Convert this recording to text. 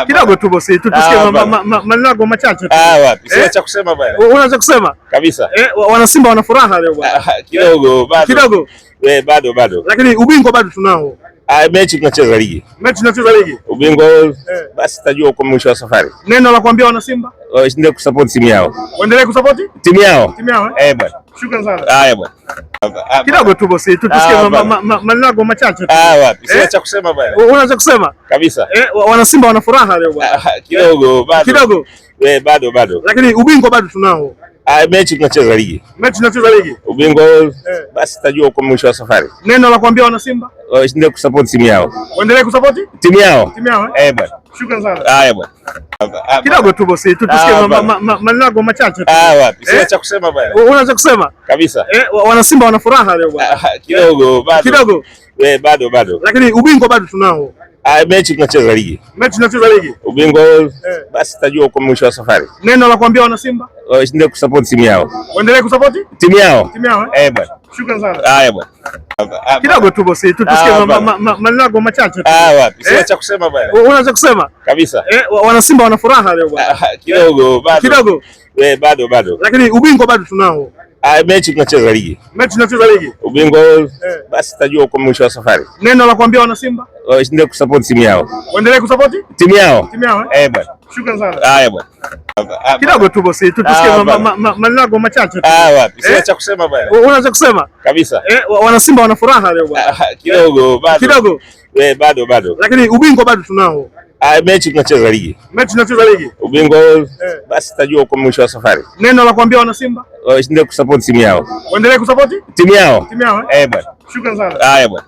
Kidogo tu bosi, tusikie maneno yako machache tu. Wapi? Sina cha kusema bwana. Una cha kusema? Kabisa. Wana Simba wana furaha leo bwana. Kidogo bado. Kidogo. Bado. Lakini ubingwa bado tunao. Mechi tunacheza ligi. Mechi tunacheza ligi. Ubingwa basi tajua kwa mwisho wa safari. Neno la kuambia wana Simba? Waendelee kusupport timu yao. Waendelee kusupport timu yao. Timu yao Bwana. Shukrani sana. Bwana. Kidogo tu bosi, tusikie maneno yako machache tu. Wapi? Sina cha kusema bwana. Una cha kusema? Kabisa. Wana Simba wana furaha leo bwana. Kidogo bado. Kidogo. Bado. Lakini ubingwa bado tunao. Mechi tunacheza ligi. Mechi tunacheza ligi. Ubingwa basi tajua kwa mwisho wa safari. Neno la kuambia wana Simba? Waendelee kusupport timu yao. Waendelee kusupport timu yao. Timu yao Bwana. Shukrani sana. Bwana. Kidogo tu bosi, tusikie maneno yako machache tu. Wapi? Sina cha kusema bwana. Una cha kusema? Kabisa. Wana Simba wana furaha leo bwana. Kidogo bado. Lakini ubingwa bado tunao. Mechi tunacheza ligi. Mechi tunacheza ligi. Ubingwa basi tajua kwa mwisho wa safari. Neno la kuambia wana Simba? Waendelee kusupport timu yao. Waendelee kusupport timu yao. Timu yao Bwana. Shukrani sana. Bwana. Kidogo tu bosi, tusikie maneno yako machache tu. Wapi? Sina cha kusema bwana. Una cha kusema? Kabisa. Wana Simba wana furaha leo bwana. Kidogo bado. Lakini ubingwa bado tunao. Mechi tunacheza ligi. Mechi tunacheza ligi. Ubingwa basi tajua kwa mwisho wa safari. Neno la kuambia wana Simba? Waendelee kusupport timu yao. Waendelee kusupport timu yao. Timu yao Bwana. Shukrani sana. Bwana. Kidogo tu bosi, tusikie maneno yako machache tu. Wapi? Sina cha kusema bwana. Una cha kusema? Kabisa. Wana Simba wana furaha leo bwana. Kidogo bado. Lakini ubingwa bado tunao. Mechi tunacheza ligi. Mechi tunacheza ligi. Ubingwa basi tajua kwa mwisho wa safari. Neno la kuambia wana Simba? Waendelee kusupport timu yao. Waendelee kusupport timu yao. Timu yao Bwana. Shukrani sana. Bwana.